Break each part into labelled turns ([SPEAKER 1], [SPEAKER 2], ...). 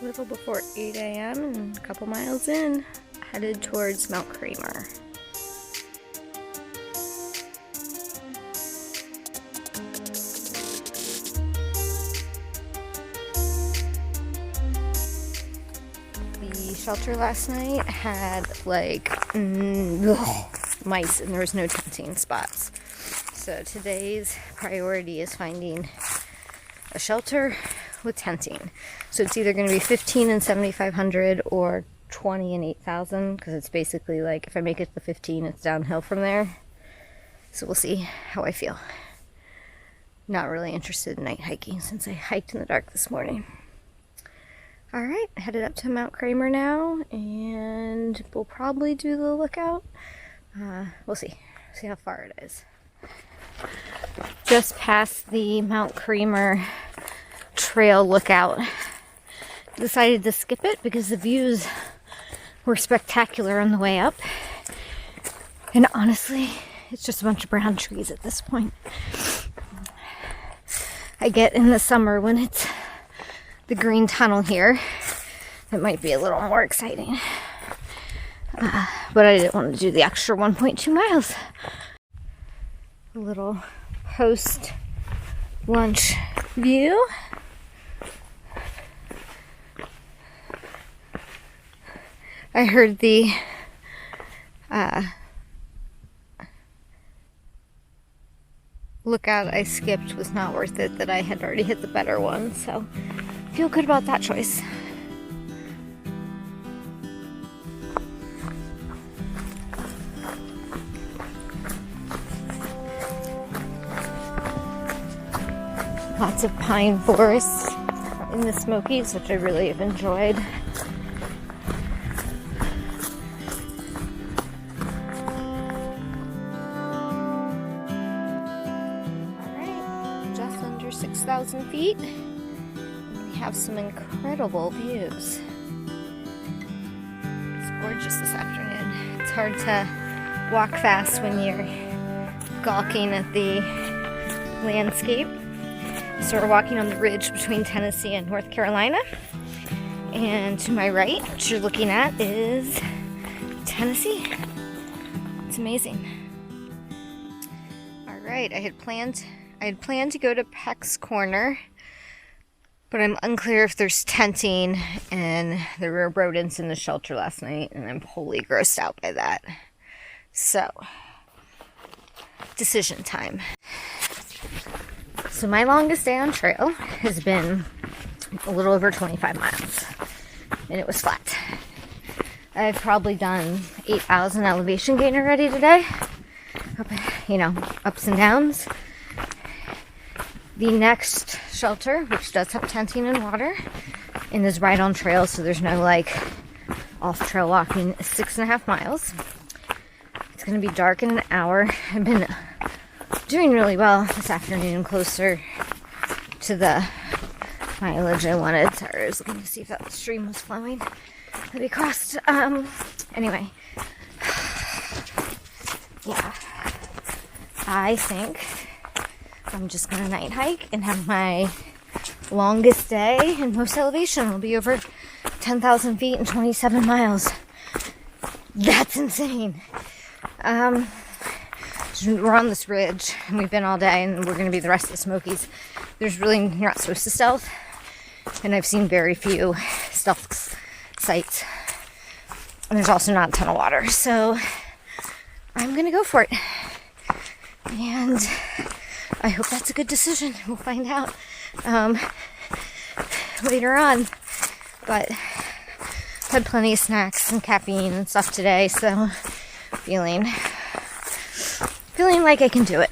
[SPEAKER 1] A little before 8 a.m. and a couple miles in, headed towards Mount Kramer. The shelter last night had like mice and there was no tenting spots. So today's priority is finding a shelter with tenting. So it's either going to be 15 and 7,500 or 20 and 8,000, because it's basically like if I make it to 15, it's downhill from there. So we'll see how I feel. Not really interested in night hiking since I hiked in the dark this morning. Alright, headed up to Mount Kramer now, and we'll probably do the lookout. We'll see how far it is. Just past the Mount Kramer Trail lookout. Decided to skip it because the views were spectacular on the way up. And honestly, it's just a bunch of brown trees at this point. I get in the summer when it's the green tunnel here, it might be a little more exciting. But I didn't want to do the extra 1.2 miles. A little post-lunch view. I heard the lookout I skipped was not worth it, that I had already hit the better one, so I feel good about that choice. Lots of pine forests in the Smokies, which I really have enjoyed. Alright, just under 6,000 feet. We have some incredible views. It's gorgeous this afternoon. It's hard to walk fast when you're gawking at the landscape. So we're walking on the ridge between Tennessee and North Carolina. And to my right, what you're looking at is Tennessee. It's amazing. All right, I had planned to go to Peck's Corner, but I'm unclear if there's tenting, and there were rodents in the shelter last night, and I'm wholly grossed out by that. So, decision time. So my longest day on trail has been a little over 25 miles, and it was flat. I've probably done 8,000 elevation gain already today. Ups and downs. The next shelter, which does have tenting and water, and is right on trail, so there's no off trail walking, is 6.5 miles. It's going to be dark in an hour. I've been doing really well this afternoon, closer to the mileage I wanted. Sorry, I was looking to see if that stream was flowing that we crossed. Anyway, yeah, I think I'm just gonna night hike and have my longest day and most elevation will be over 10,000 feet and 27 miles. That's insane. We're on this ridge, and we've been all day, and we're going to be the rest of the Smokies. You're not supposed to stealth, and I've seen very few stealth sites. And there's also not a ton of water, so I'm going to go for it. And I hope that's a good decision. We'll find out later on. But had plenty of snacks and caffeine and stuff today, so feeling like I can do it.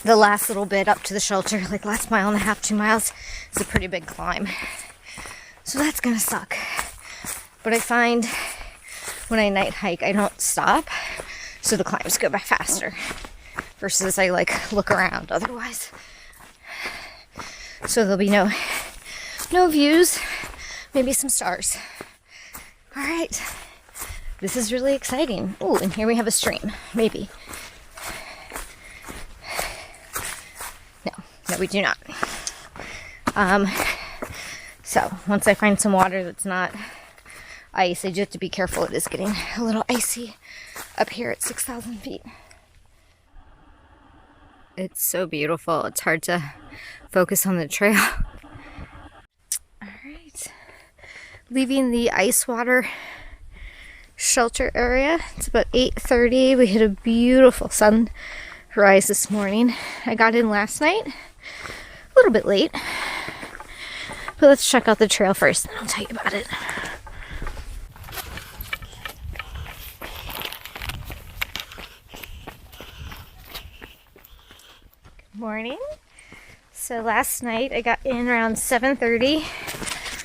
[SPEAKER 1] The last little bit up to the shelter, last mile and a half, 2 miles, is a pretty big climb. So that's gonna suck. But I find when I night hike, I don't stop, so the climbs go by faster. Versus I look around otherwise. So there'll be no views, maybe some stars. Alright. This is really exciting. Oh, and here we have a stream. Maybe. No, we do not. So once I find some water that's not ice, I do have to be careful. It is getting a little icy up here at 6,000 feet. It's so beautiful. It's hard to focus on the trail. All right, leaving the ice water shelter area. It's about 8:30. We had a beautiful sunrise this morning. I got in last night, a little bit late. But let's check out the trail first, and I'll tell you about it. Good morning. So last night I got in around 7:30.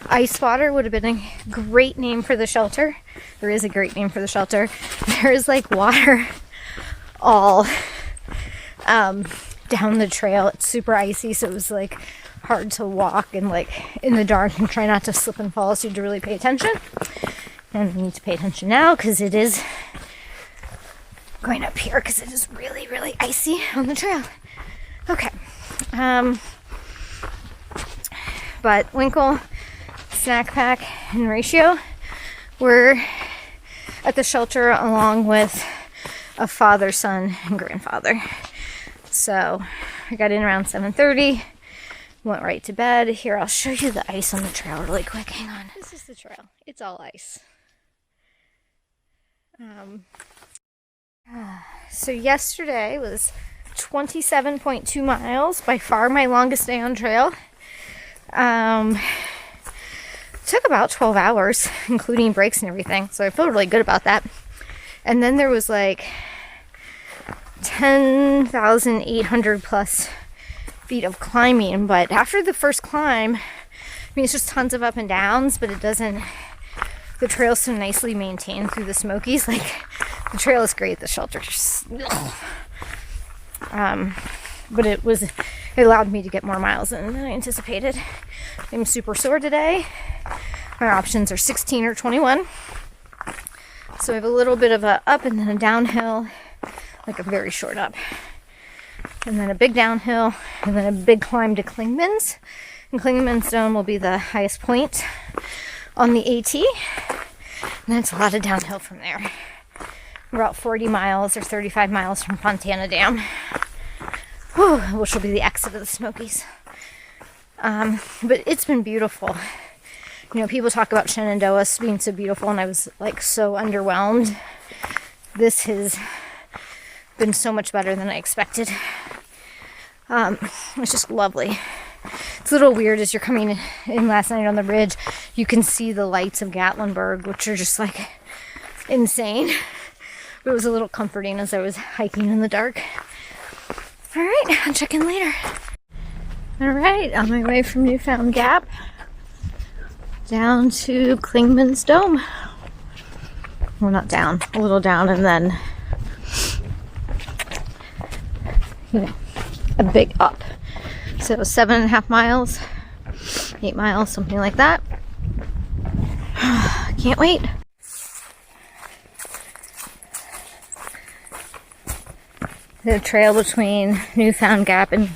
[SPEAKER 1] Ice water would have been a great name for the shelter. There is a great name for the shelter. There's like water all down the trail. It's super icy, so it was like hard to walk and like in the dark and try not to slip and fall, so you had to really pay attention. And we need to pay attention now because it is going up here because it is really, really icy on the trail. Okay. But Winkle, Snack Pack, and Ratio were at the shelter along with a father, son, and grandfather. So I got in around 7:30. Went right to bed. Here, I'll show you the ice on the trail really quick. Hang on. This is the trail. It's all ice. So yesterday was 27.2 miles. By far my longest day on trail. Took about 12 hours, including breaks and everything. So I feel really good about that. And then there was like 10,800 plus feet of climbing, but after the first climb, I mean, it's just tons of up and downs, but it doesn't, the trail's so nicely maintained through the Smokies. Like, the trail is great, the shelter just, but it allowed me to get more miles than I anticipated. I'm super sore today. My options are 16 or 21. So I have a little bit of a up and then a downhill, like a very short up. And then a big downhill, and then a big climb to Clingman's. And Clingman's Dome will be the highest point on the AT. And then it's a lot of downhill from there. We're about 40 miles or 35 miles from Fontana Dam, which will be the exit of the Smokies. But it's been beautiful. You know, people talk about Shenandoah being so beautiful, and I was like so underwhelmed. This has been so much better than I expected. It's just lovely. It's a little weird as you're coming in last night on the ridge. You can see the lights of Gatlinburg, which are just like insane. But it was a little comforting as I was hiking in the dark. All right, I'll check in later. All right, on my way from Newfound Gap down to Clingman's Dome. Well, not down, a little down, and then, you know, a big up. So 7.5 miles, 8 miles, something like that. Can't wait. The trail between Newfound Gap and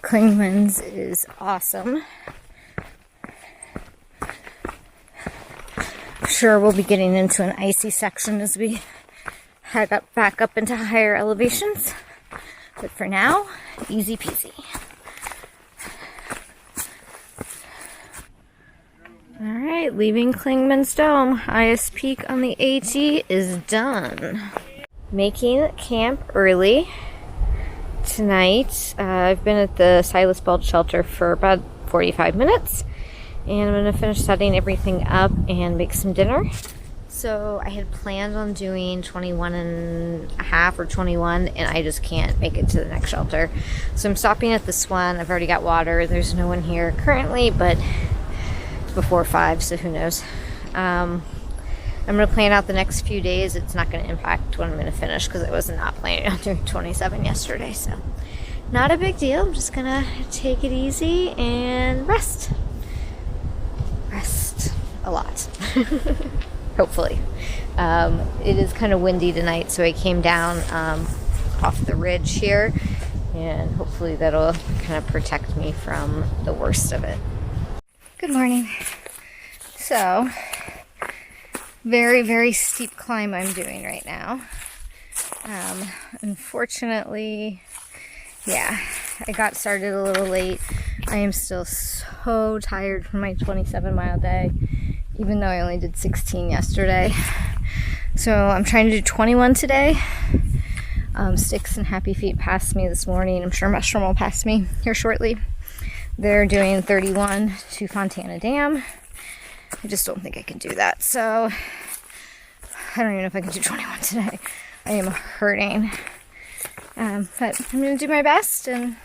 [SPEAKER 1] Clingman's is awesome. I'm sure we'll be getting into an icy section as we head up back up into higher elevations. But for now, easy peasy. Alright, leaving Clingman's Dome. Highest peak on the AT is done. Making camp early tonight. I've been at the Silas Belt shelter for about 45 minutes. And I'm going to finish setting everything up and make some dinner. So I had planned on doing 21.5 or 21, and I just can't make it to the next shelter. So I'm stopping at this one. I've already got water. There's no one here currently, but it's before 5, so who knows. I'm going to plan out the next few days. It's not going to impact when I'm going to finish because I was not planning on doing 27 yesterday. So not a big deal. I'm just going to take it easy and rest. Rest a lot. Hopefully. It is kind of windy tonight, so I came down off the ridge here, and hopefully that'll kind of protect me from the worst of it. Good morning. So, very, very steep climb I'm doing right now. Unfortunately, yeah, I got started a little late. I am still so tired from my 27-mile day, even though I only did 16 yesterday. So I'm trying to do 21 today. Sticks and Happy Feet passed me this morning. I'm sure Mushroom will pass me here shortly. They're doing 31 to Fontana Dam. I just don't think I can do that. So I don't even know if I can do 21 today. I am hurting. But I'm going to do my best, and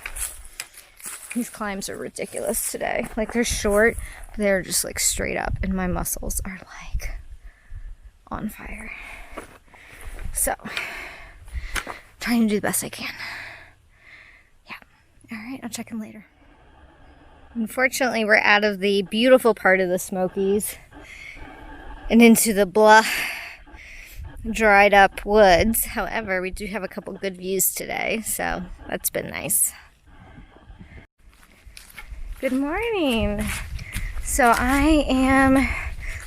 [SPEAKER 1] these climbs are ridiculous today. Like, they're short, they're just like straight up, and my muscles are like on fire. So, trying to do the best I can. Yeah. Alright, I'll check in later. Unfortunately, we're out of the beautiful part of the Smokies and into the blah, dried up woods. However, we do have a couple good views today, so that's been nice. Good morning. So I am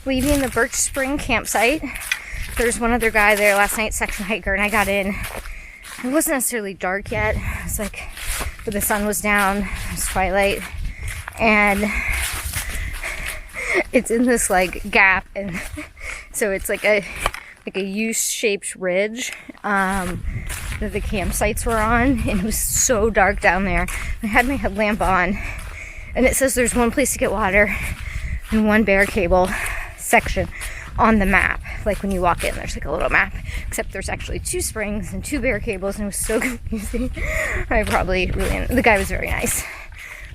[SPEAKER 1] leaving the Birch Spring campsite. There's one other guy there last night, section hiker, and I got in. It wasn't necessarily dark yet. It's like, but the sun was down. It was twilight, and it's in this like gap, and so it's like a U-shaped ridge that the campsites were on, and it was so dark down there. I had my headlamp on, and it says there's one place to get water and one bear cable section on the map. Like when you walk in, there's like a little map, except there's actually 2 springs and 2 bear cables, and it was so confusing. The guy was very nice.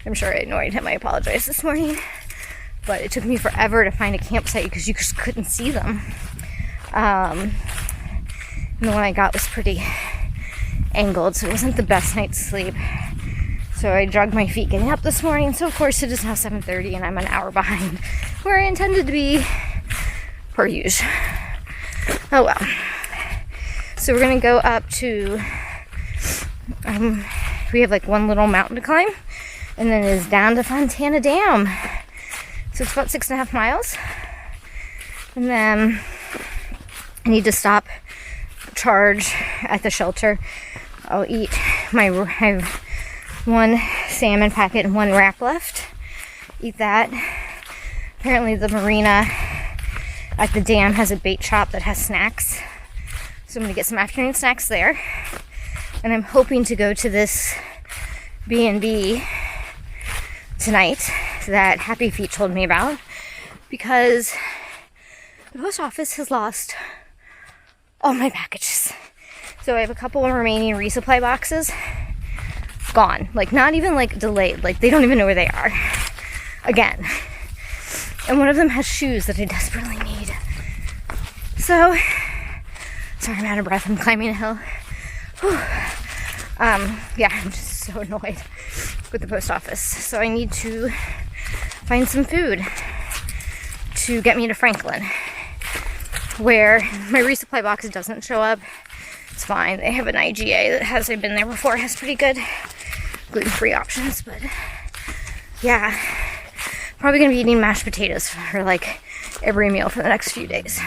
[SPEAKER 1] I'm sure I annoyed him. I apologize this morning, but it took me forever to find a campsite because you just couldn't see them. And the one I got was pretty angled, so it wasn't the best night's sleep. So I dragged my feet getting up this morning. So of course it is now 7:30 and I'm an hour behind where I intended to be per usual. Oh well. So we're gonna go up to, we have like one little mountain to climb, and then it is down to Fontana Dam. So it's about 6.5 miles. And then I need to stop, charge at the shelter. I'll eat I have 1 salmon packet and 1 wrap left. Eat that. Apparently the marina at the dam has a bait shop that has snacks. So I'm gonna get some afternoon snacks there. And I'm hoping to go to this B&B tonight that Happy Feet told me about, because the post office has lost all my packages. So I have a couple of remaining resupply boxes gone. Like, not even like delayed. Like, they don't even know where they are. Again. And one of them has shoes that I desperately need. So, sorry, I'm out of breath. I'm climbing a hill. Whew. Yeah, I'm just so annoyed with the post office. So I need to find some food to get me to Franklin, where my resupply box doesn't show up. It's fine. They have an IGA that has, I've been there before, has pretty good gluten-free options, but yeah, probably gonna be eating mashed potatoes for like every meal for the next few days,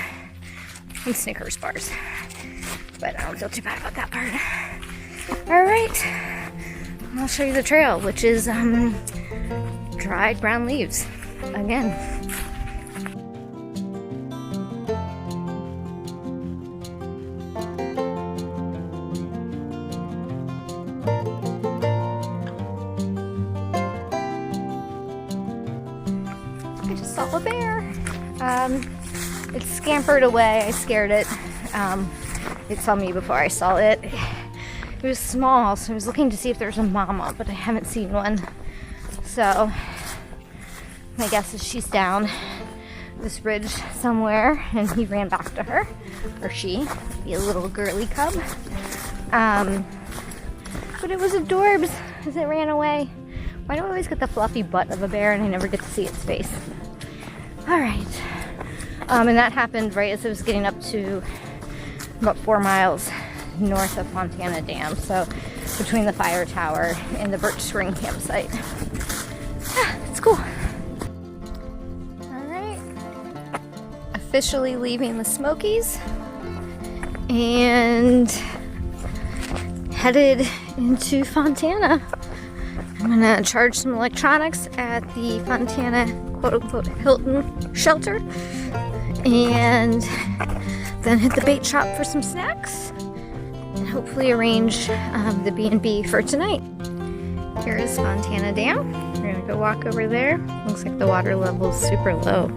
[SPEAKER 1] and Snickers bars, but I don't feel too bad about that part. All right, I'll show you the trail, which is dried brown leaves again. A bear. It scampered away. I scared it. It saw me before I saw it. It was small, so I was looking to see if there's a mama, but I haven't seen one. So my guess is she's down this ridge somewhere, and he ran back to her, or she, be a little girly cub. But it was adorbs as it ran away. Why do I always get the fluffy butt of a bear and I never get to see its face? All right, and that happened right as I was getting up to about 4 miles north of Fontana Dam, so between the fire tower and the Birch Spring campsite. It's cool. All right, officially leaving the Smokies and headed into Fontana. I'm gonna charge some electronics at the Fontana quote-unquote Hilton shelter and then hit the bait shop for some snacks and hopefully arrange the B&B for tonight. Here is Fontana Dam. We're gonna go walk over there. Looks like the water level is super low.